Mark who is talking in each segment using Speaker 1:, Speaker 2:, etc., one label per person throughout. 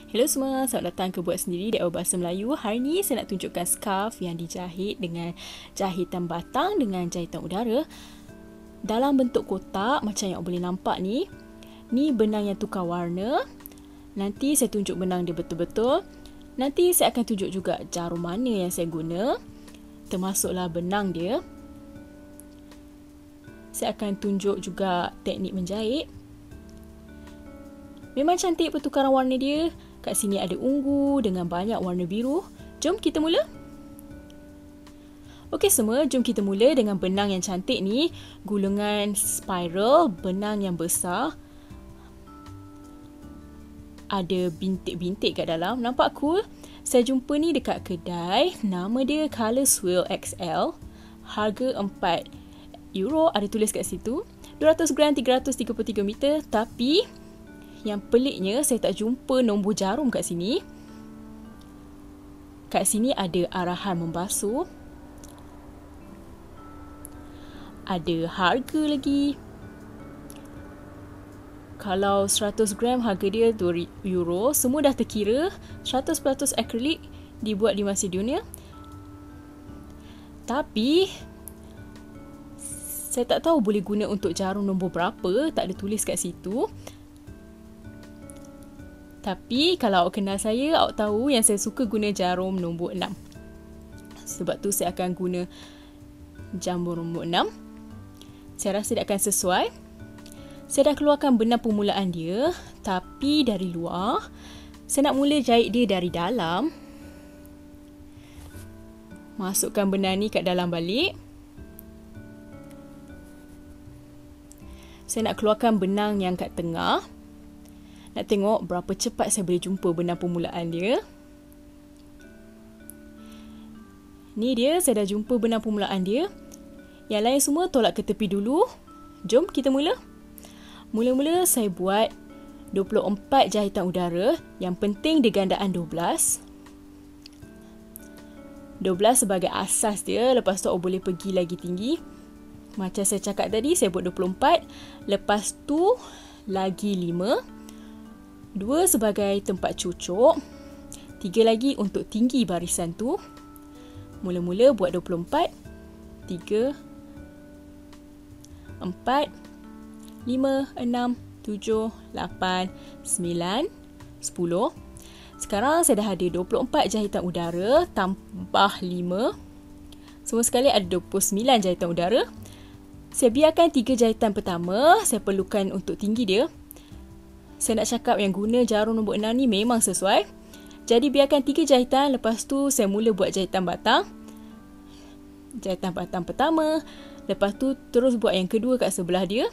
Speaker 1: Hello semua, selamat datang ke Buat Sendiri Dakwah Bahasa Melayu. Hari ni saya nak tunjukkan scarf yang dijahit dengan jahitan batang dengan jahitan udara dalam bentuk kotak macam yang boleh nampak ni. Ni benang yang tukar warna. Nanti saya tunjuk benang dia betul-betul. Nanti saya akan tunjuk juga jarum mana yang saya guna, termasuklah benang dia. Saya akan tunjuk juga teknik menjahit. Memang cantik pertukaran warna dia. Kat sini ada ungu dengan banyak warna biru. Jom kita mula. Okey semua, jom kita mula dengan benang yang cantik ni. Gulungan spiral, benang yang besar. Ada bintik-bintik kat dalam. Nampak cool? Saya jumpa ni dekat kedai. Nama dia Colour Swirl XL. Harga €4. Ada tulis kat situ. 200 gram, 333 meter. Tapi yang peliknya, saya tak jumpa nombor jarum kat sini. Kat sini ada arahan membasuh. Ada harga lagi. Kalau 100 gram, harga dia €2. Semua dah terkira. 100% akrilik dibuat di Macedonia. Tapi saya tak tahu boleh guna untuk jarum nombor berapa. Tak ada tulis kat situ. Tapi kalau awak kenal saya, awak tahu yang saya suka guna jarum nombor 6. Sebab tu saya akan guna jarum nombor 6. Saya rasa dia akan sesuai. Saya dah keluarkan benang permulaan dia. Tapi dari luar, saya nak mula jahit dia dari dalam. Masukkan benang ni kat dalam balik. Saya nak keluarkan benang yang kat tengah. Nak tengok berapa cepat saya boleh jumpa benang permulaan dia. Ni dia, saya dah jumpa benang permulaan dia. Yang lain semua tolak ke tepi dulu. Jom kita mula. Mula-mula saya buat 24 jahitan udara. Yang penting dia gandaan 12. 12 sebagai asas dia. Lepas tu awak boleh pergi lagi tinggi. Macam saya cakap tadi, saya buat 24. Lepas tu lagi 5. 2 sebagai tempat cucuk. 3 lagi untuk tinggi barisan tu. Mula-mula buat 24. 3, 4, 5, 6, 7, 8, 9, 10. Sekarang saya dah ada 24 jahitan udara tambah 5. Semua sekali ada 29 jahitan udara. Saya biarkan 3 jahitan pertama. Saya perlukan untuk tinggi dia. Saya nak cakap yang guna jarum nombor 6 ni memang sesuai. Jadi biarkan 3 jahitan. Lepas tu saya mula buat jahitan batang. Jahitan batang pertama. Lepas tu terus buat yang kedua kat sebelah dia.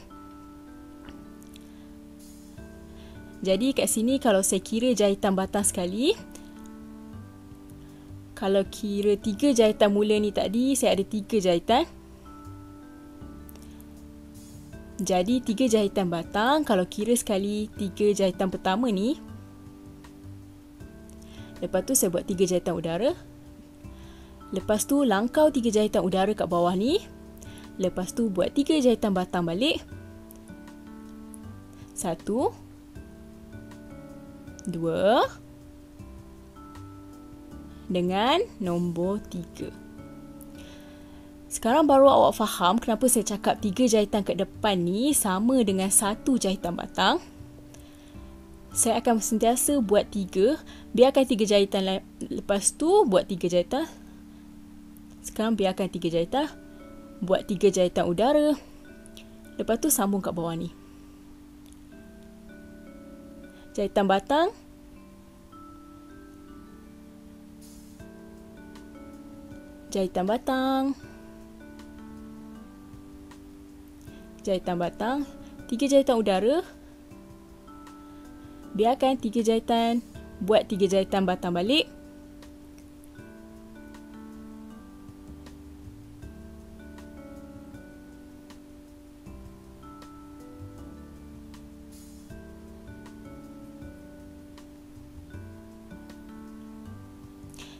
Speaker 1: Jadi kat sini kalau saya kira jahitan batang sekali. Kalau kira 3 jahitan mula ni tadi, saya ada 3 jahitan. Jadi 3 jahitan batang. Kalau kira sekali 3 jahitan pertama ni. Lepas tu saya buat 3 jahitan udara. Lepas tu langkau 3 jahitan udara kat bawah ni. Lepas tu buat 3 jahitan batang balik. 1, 2. Dengan nombor 3. Sekarang baru awak faham kenapa saya cakap 3 jahitan kat depan ni sama dengan 1 jahitan batang. Saya akan sentiasa buat 3. Biarkan 3 jahitan lepas tu buat 3 jahitan. Sekarang biarkan 3 jahitan. Buat 3 jahitan udara. Lepas tu sambung kat bawah ni. Jahitan batang. Jahitan batang. Jahitan batang, 3 jahitan udara. Biarkan 3 jahitan, buat 3 jahitan batang balik.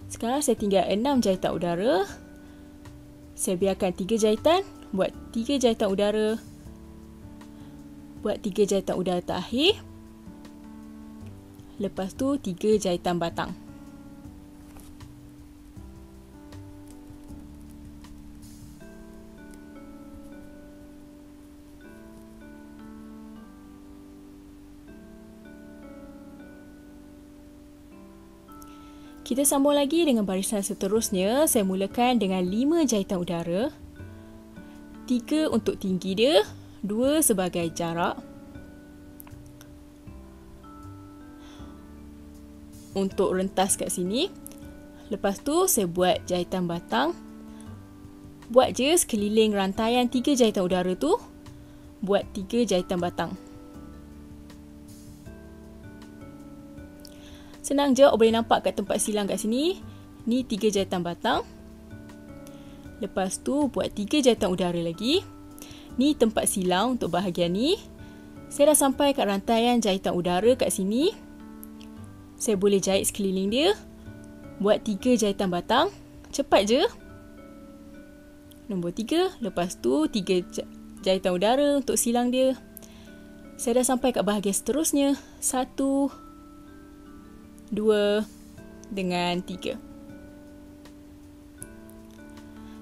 Speaker 1: Sekarang saya tinggal 6 jahitan udara. Saya biarkan 3 jahitan, buat 3 jahitan udara. Buat 3 jahitan udara terakhir. Lepas tu 3 jahitan batang. Kita sambung lagi dengan barisan seterusnya. Saya mulakan dengan 5 jahitan udara. 3 untuk tinggi dia, 2 sebagai jarak. Untuk rentas kat sini. Lepas tu saya buat jahitan batang. Buat je sekeliling rantaian 3 jahitan udara tu. Buat 3 jahitan batang. Senang je, boleh nampak kat tempat silang kat sini. Ni 3 jahitan batang. Lepas tu buat 3 jahitan udara lagi. Ni tempat silang untuk bahagian ni. Saya dah sampai kat rantaian jahitan udara kat sini. Saya boleh jahit sekeliling dia. Buat 3 jahitan batang. Cepat je. Nombor 3. Lepas tu 3 jahitan udara untuk silang dia. Saya dah sampai kat bahagian seterusnya. 1, 2 dengan 3.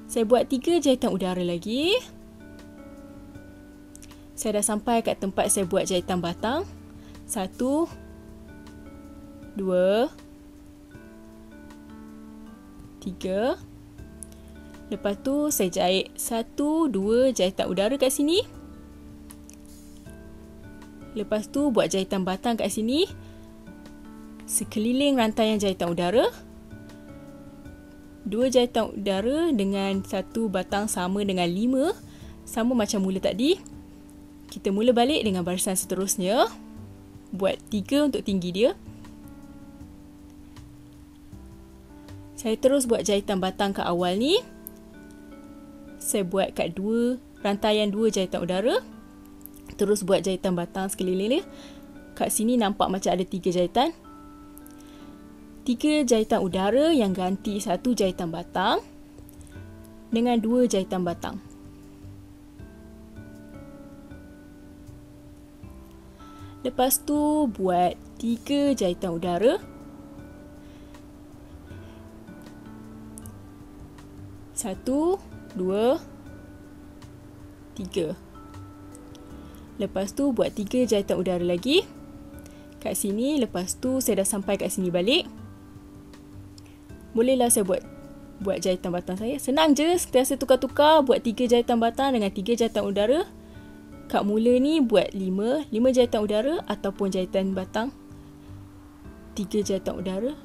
Speaker 1: Saya buat 3 jahitan udara lagi. Saya dah sampai kat tempat saya buat jahitan batang. 1, 2, 3. Lepas tu saya jahit 1, 2 jahitan udara kat sini. Lepas tu buat jahitan batang kat sini. Sekeliling rantaian jahitan udara. 2 jahitan udara dengan 1 batang sama dengan 5. Sama macam mula tadi. Kita mula balik dengan barisan seterusnya. Buat 3 untuk tinggi dia. Saya terus buat jahitan batang kat awal ni. Saya buat kat rantaian 2 jahitan udara. Terus buat jahitan batang sekeliling dia. Kat sini nampak macam ada 3 jahitan. 3 jahitan udara yang ganti 1 jahitan batang dengan 2 jahitan batang. Lepas tu buat 3 jahitan udara. 1, 2, 3. Lepas tu buat 3 jahitan udara lagi kat sini. Lepas tu saya dah sampai kat sini balik. Bolehlah saya buat jahitan batang saya. Senang je, sentiasa tukar-tukar. Buat 3 jahitan batang dengan 3 jahitan udara. Kat mula ni buat 5 jahitan udara ataupun jahitan batang 3 jahitan udara.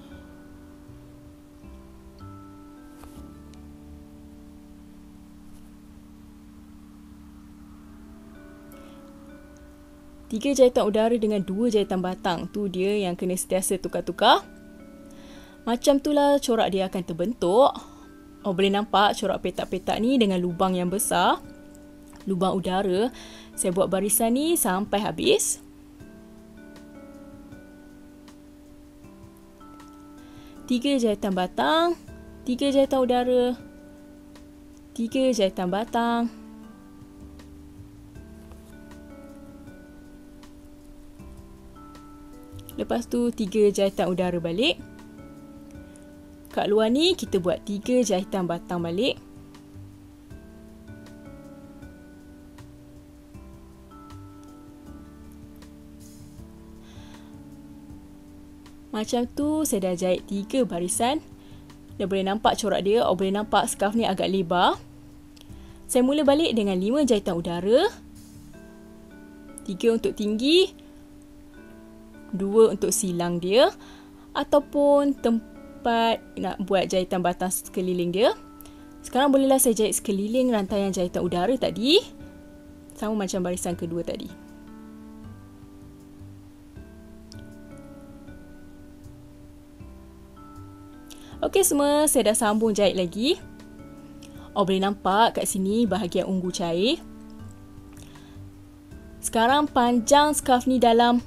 Speaker 1: Tiga jahitan udara dengan 2 jahitan batang. Tu dia yang kena sentiasa tukar-tukar. Macam itulah corak dia akan terbentuk. Boleh nampak corak petak-petak ni dengan lubang yang besar. Lubang udara. Saya buat barisan ni sampai habis. Tiga jahitan batang. 3 jahitan udara. 3 jahitan batang. Lepas tu 3 jahitan udara balik. Kat luar ni kita buat 3 jahitan batang balik. Macam tu saya dah jahit 3 barisan. Dah boleh nampak corak dia. Boleh nampak scarf ni agak lebar. Saya mula balik dengan 5 jahitan udara. 3 untuk tinggi. 2 untuk silang dia. Ataupun tempat nak buat jahitan batang sekeliling dia. Sekarang bolehlah saya jahit sekeliling rantaian jahitan udara tadi. Sama macam barisan kedua tadi. Okey semua, saya dah sambung jahit lagi. Boleh nampak kat sini bahagian ungu cair. Sekarang panjang scarf ni dalam,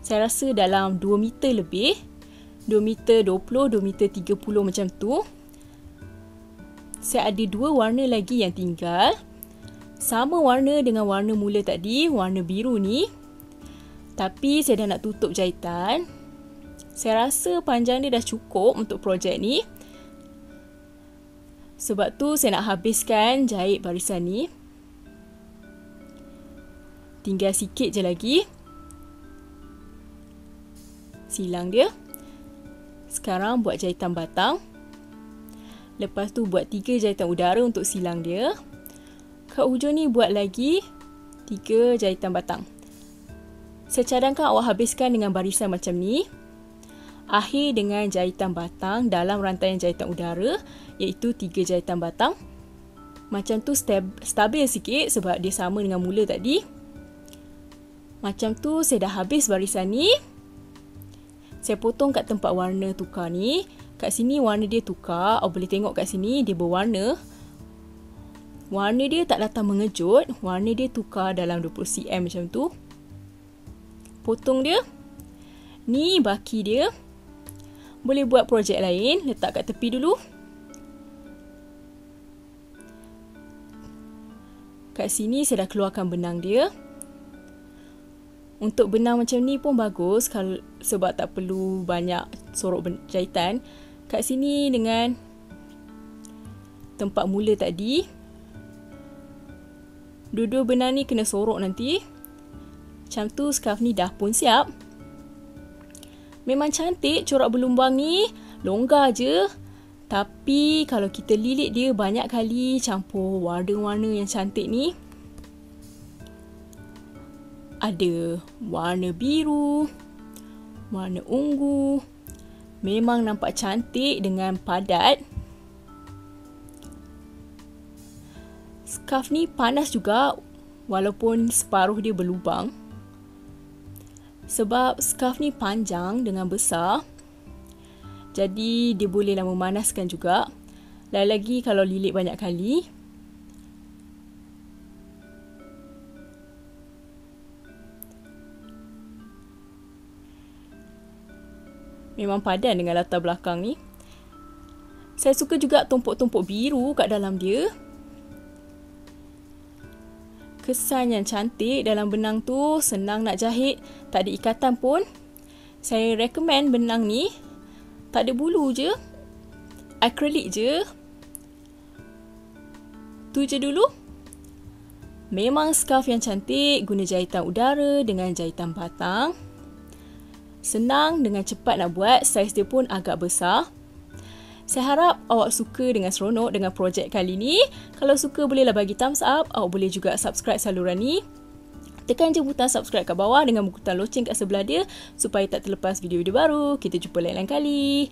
Speaker 1: saya rasa dalam 2 meter lebih. 2 meter 20, 2 meter 30 macam tu. Saya ada 2 warna lagi yang tinggal. Sama warna dengan warna mula tadi, warna biru ni. Tapi saya dah nak tutup jahitan. Saya rasa panjang dia dah cukup untuk projek ni. Sebab tu saya nak habiskan jahit barisan ni. Tinggal sikit je lagi. Silang dia. Sekarang buat jahitan batang. Lepas tu buat 3 jahitan udara untuk silang dia. Kat hujung ni buat lagi 3 jahitan batang. Saya cadangkan awak habiskan dengan barisan macam ni. Akhir dengan jahitan batang dalam rantaian jahitan udara, iaitu 3 jahitan batang. Macam tu stabil sikit sebab dia sama dengan mula tadi. Macam tu saya dah habis barisan ni. Saya potong kat tempat warna tukar ni. Kat sini warna dia tukar. Awak boleh tengok kat sini dia berwarna. Warna dia tak datang mengejut. Warna dia tukar dalam 20 cm macam tu. Potong dia. Ni baki dia. Boleh buat projek lain, letak kat tepi dulu. Kat sini saya dah keluarkan benang dia. Untuk benang macam ni pun bagus kalau sebab tak perlu banyak sorok jahitan. Kat sini dengan tempat mula tadi. Dua-dua benang ni kena sorok nanti. Macam tu scarf ni dah pun siap. Memang cantik corak berlumbang ni. Longgar je. Tapi kalau kita lilit dia banyak kali campur warna-warna yang cantik ni. Ada warna biru, warna ungu. Memang nampak cantik dengan padat. Scarf ni panas juga walaupun separuh dia berlubang. Sebab scarf ni panjang dengan besar. Jadi dia bolehlah memanaskan juga. Lagi-lagi kalau lilit banyak kali. Memang padan dengan latar belakang ni. Saya suka juga tumpuk-tumpuk biru kat dalam dia. Kesan yang cantik dalam benang tu, senang nak jahit, tak ada ikatan pun. Saya recommend benang ni. Tak ada bulu je. Akrilik je. Tu je dulu. Memang scarf yang cantik, guna jahitan udara dengan jahitan batang. Senang dengan cepat nak buat, saiz dia pun agak besar. Saya harap awak suka dengan seronok dengan projek kali ni. Kalau suka bolehlah bagi thumbs up. Awak boleh juga subscribe saluran ni. Tekan je butang subscribe kat bawah dengan butang loceng kat sebelah dia supaya tak terlepas video-video baru. Kita jumpa lain-lain kali.